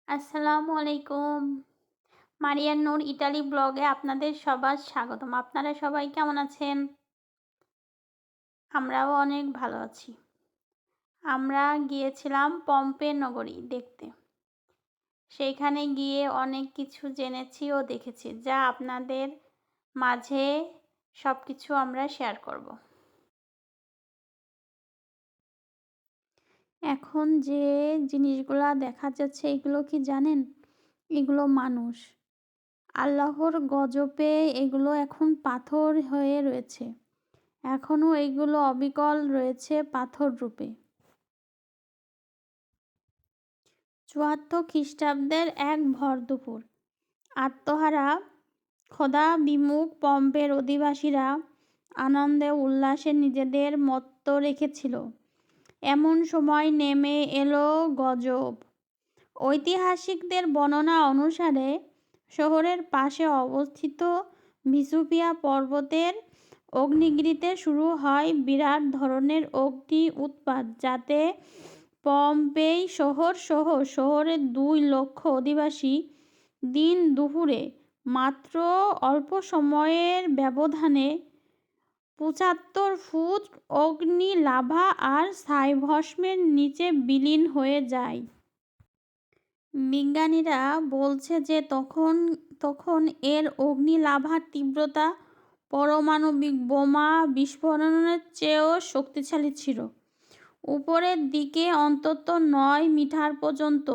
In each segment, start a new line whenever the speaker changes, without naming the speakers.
আসসালামু আলাইকুম। মারিয়ান নূর ইতালি ব্লগে আপনাদের সবার স্বাগতম। আপনারা সবাই কেমন আছেন? আমরাও অনেক ভালো আছি। আমরা গিয়েছিলাম পম্পেই নগরী দেখতে। সেইখানে গিয়ে অনেক কিছু জেনেছি ও দেখেছি, যা আপনাদের মাঝে সবকিছু আমরা শেয়ার করব। এখন যে জিনিসগুলা দেখা যাচ্ছে এগুলো কি জানেন? এগুলো মানুষ। আল্লাহর গজবে এগুলো এখন পাথর হয়ে রয়েছে। এখনও এগুলো অবিকল রয়েছে পাথর রূপে। ৭৪ খ্রিস্টাব্দের এক ভরদুপুর আত্মহারা খোদাবিমুখ পম্পের অধিবাসীরা আনন্দে উল্লাসে নিজেদের মত্ত রেখেছিল। এমন সময় নেমে এলো গজব। ঐতিহাসিকদের বর্ণনা অনুসারে শহরের পাশে অবস্থিত ভিসুভিয়া পর্বতের অগ্নিগিরিতে শুরু হয় বিরাট ধরনের অগ্নি উৎপাত, যাতে পম্পেই শহরসহ শহরের ২ লক্ষ অধিবাসী দিন দুপুরে মাত্র অল্প সময়ের ব্যবধানে ৭৫ ফুট অগ্নি লাভা আর ছাই-ভস্মের নিচে বিলীন হয়ে যায়। বিজ্ঞানীরা বলছে যে তখন এর অগ্নি লাভার তীব্রতা পারমাণবিক বোমা বিস্ফোরণের চেয়েও শক্তিশালী ছিল। উপরের দিকে অন্তত ৯ মিটার পর্যন্ত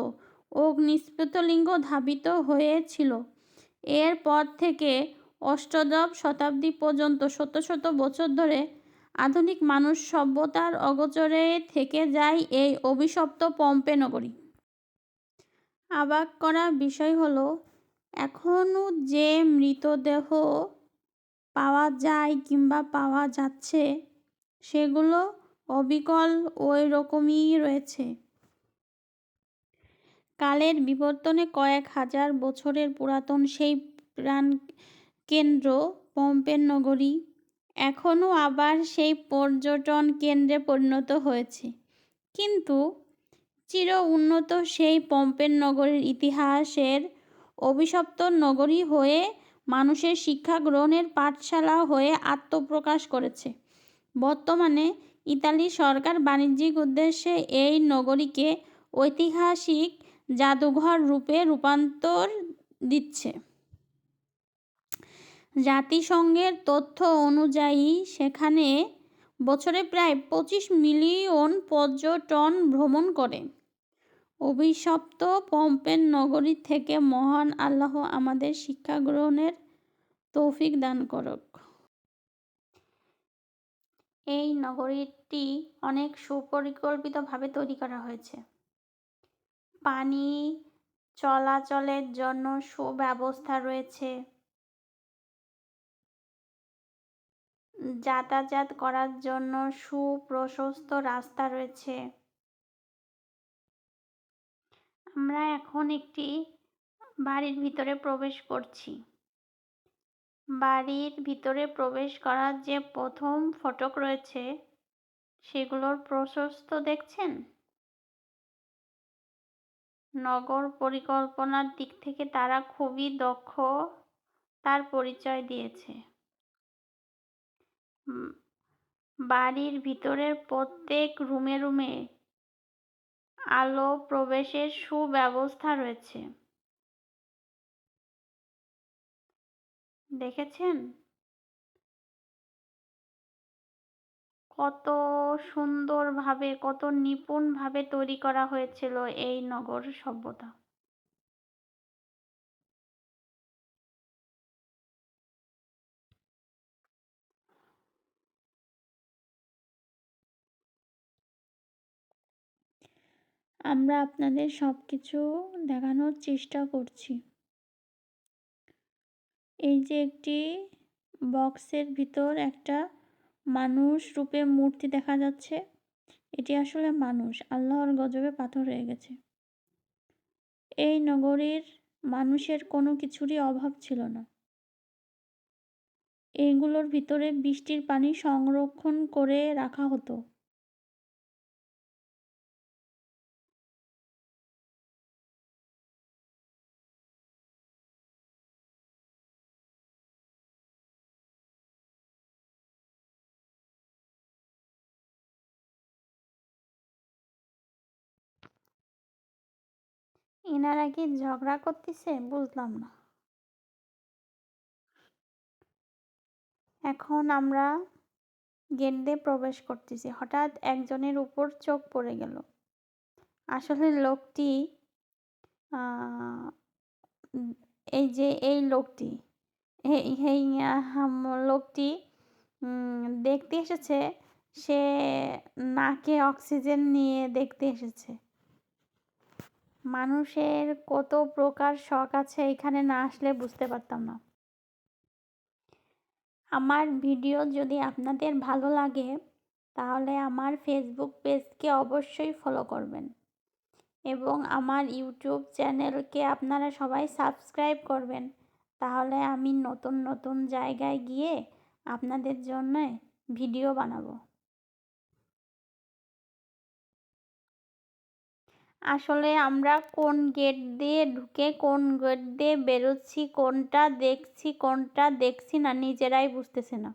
অগ্নিস্ফুলিঙ্গ ধাবিত হয়েছিল। এরপর থেকে অষ্টাদশ শতাব্দী পর্যন্ত শত শত বছর ধরে আধুনিক মানুষ সভ্যতার অগোচরে থেকে যায় এই অভিশপ্ত পম্পেই নগরী। অবাক করা বিষয় হলো, এখনও যে মৃতদেহ পাওয়া যায় কিংবা পাওয়া যাচ্ছে, সেগুলো অবিকল ওই রকমই রয়েছে। কালের বিবর্তনে কয়েক হাজার বছরের পুরাতন সেই প্রাণকেন্দ্র পম্পেই নগরী এখনও আবার সেই পর্যটন কেন্দ্রে পরিণত হয়েছে। কিন্তু চির উন্নত সেই পম্পেই নগরীর ইতিহাসের অভিশপ্ত নগরী হয়ে মানুষের শিক্ষা গ্রহণের পাঠশালা হয়ে আত্মপ্রকাশ করেছে। বর্তমানে ইতালি সরকার বাণিজ্যিক উদ্দেশ্যে এই নগরীকে ঐতিহাসিক জাদুঘর রূপে রূপান্তর দিচ্ছে। জাতিসংঘের তথ্য অনুযায়ী সেখানে বছরে প্রায় ২৫ মিলিয়ন পর্যটন ভ্রমণ করে। অভিশপ্ত পম্পেই নগরী থেকে মহান আল্লাহ আমাদের শিক্ষা গ্রহণের তৌফিক দান করুক। এই নগরীটি অনেক সুপরিকল্পিতভাবে তৈরি করা হয়েছে। পানি চলাচলের জন্য সুব্যবস্থা রয়েছে। যাতায়াত করার জন্য সুপ্রশস্ত রাস্তা রয়েছে। আমরা এখন একটি বাড়ির ভিতরে প্রবেশ করছি। বাড়ির ভিতরে প্রবেশ করার যে প্রথম ফটক রয়েছে, সেগুলোর প্রশস্ত দেখছেন? নগর পরিকল্পনার দিক থেকে তারা খুবই দক্ষ তার পরিচয় দিয়েছে। বাড়ির ভিতরের প্রত্যেক রুমে রুমে আলো প্রবেশের সুব্যবস্থা রয়েছে। দেখেছেন কত সুন্দরভাবে, কত নিপুণভাবে তৈরি করা হয়েছিল এই নগর সভ্যতা। আমরা আপনাদের সবকিছু দেখানোর চেষ্টা করছি। এই যে একটি বক্সের ভিতর একটা মানুষ রূপে মূর্তি দেখা যাচ্ছে, এটি আসলে মানুষ, আল্লাহর গজবে পাথর হয়ে গেছে। এই নগরীর মানুষের কোনো কিছুরই অভাব ছিল না। এইগুলোর ভিতরে বৃষ্টির পানি সংরক্ষণ করে রাখা হতো। ইনারা কি ঝগড়া করতেছে বুঝলাম না। এখন আমরা গেট দিয়ে প্রবেশ করতেছি, হঠাৎ একজনের উপর চোখ পড়ে গেল। আসলে লোকটি এই যে এই লোকটি এই লোকটি দেখতে এসেছে, সে নাকে অক্সিজেন নিয়ে দেখতে এসেছে। মানুষের কত প্রকার শখ আছে, এখানে না আসলে বুঝতে পারতাম না। আমার ভিডিও যদি আপনাদের ভালো লাগে তাহলে আমার ফেসবুক পেজকে অবশ্যই ফলো করবেন এবং আমার ইউটিউব চ্যানেলকে আপনারা সবাই সাবস্ক্রাইব করবেন। তাহলে আমি নতুন নতুন জায়গায় গিয়ে আপনাদের জন্য ভিডিও বানাবো। আসলে আমরা কোন গেট দিয়ে ঢুকে কোন গেট দিয়ে বেরোচ্ছি, কোনটা দেখছি না, নিজেরাই বুঝতেছি না।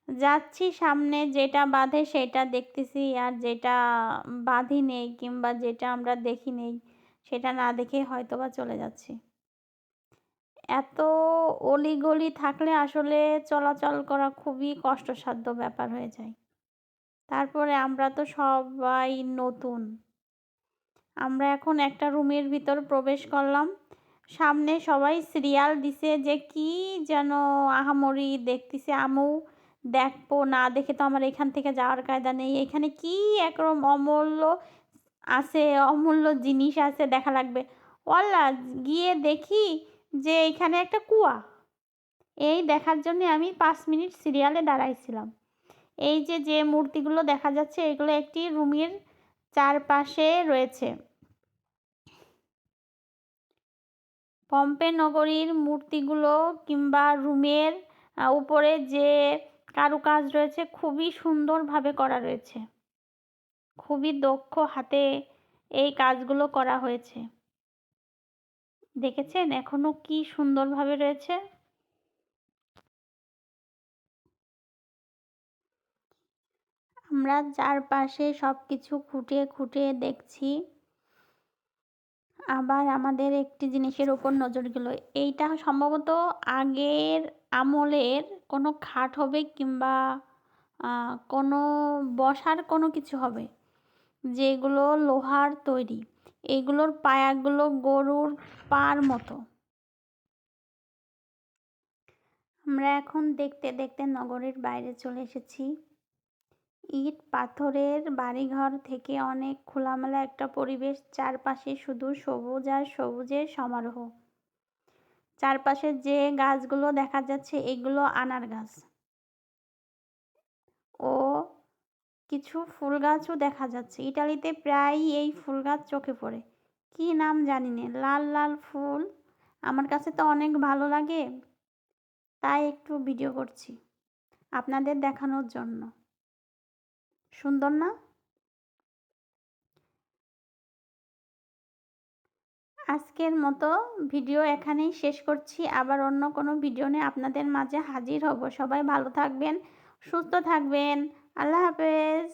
যাচ্ছি, সামনে যেটা বাধে সেটা দেখতেছি, আর যেটা বাধি নেই কিংবা যেটা আমরা দেখি নেই সেটা না দেখে হয়তোবা চলে যাচ্ছি। এত অলিগলি থাকলে আসলে চলাচল করা খুবই কষ্টসাধ্য ব্যাপার হয়ে যায়। তারপরে আমরা তো সবাই নতুন। আমরা এখন একটা রুমের ভিতর প্রবেশ করলাম। সামনে সবাই সিরিয়াল দিছে যে কি যেন আহামরি দেখতেছে। আমিও দেখবো, না দেখে তো আমার এখান থেকে যাওয়ার কায়দা নেই। এখানে কি একরকম অমূল্য জিনিস আছে, দেখা লাগবে। ওয়াল্লাহ গিয়ে দেখি যে এখানে একটা কুয়া। এই দেখার জন্য আমি 5 মিনিট সিরিয়ালে দাঁড়াইছিলাম। এই যে মূর্তিগুলো দেখা যাচ্ছে এগুলো একটি রুমের চারপাশে রয়েছে। পম্পে নগরীর মূর্তিগুলো কিংবা রুমের উপরে যে কারুকাজ রয়েছে খুবই সুন্দরভাবে করা রয়েছে। খুবই দক্ষ হাতে এই কাজগুলো করা হয়েছে। দেখেছেন এখনো কি সুন্দরভাবে রয়েছে। আমরা চারপাশে সবকিছু খুঁটিয়ে দেখছি। আবার আমাদের একটি জিনিসের উপর নজর গেল। এইটা সম্ভবত আগের আমলের কোনো খাট হবে কিংবা কোনো বসার কোনো কিছু হবে, যেগুলো লোহার তৈরি। এগুলোর পায়াগুলো গরুর পার মতো। আমরা এখন দেখতে দেখতে নগরের বাইরে চলে এসেছি। ইট পাথরের বাড়িঘর থেকে অনেক খোলামেলা একটা পরিবেশ, চারপাশে শুধু সবুজ আর সবুজের সমারোহ। চারপাশে যে গাছগুলো দেখা যাচ্ছে এগুলো আনার গাছ ও কিছু ফুল গাছও দেখা যাচ্ছে। ইটালিতে প্রায়ই এই ফুল গাছ চোখে পড়ে, কি নাম জানি না, লাল লাল ফুল। আমার কাছে তো অনেক ভালো লাগে, তাই একটু ভিডিও করছি আপনাদের দেখানোর জন্য। সুন্দর না? আজকের মতো ভিডিও এখানেই শেষ করছি। আবার অন্য কোনো ভিডিও নিয়ে আপনাদের মাঝে হাজির হব। সবাই ভালো থাকবেন, সুস্থ থাকবেন। আল্লাহ হাফেজ।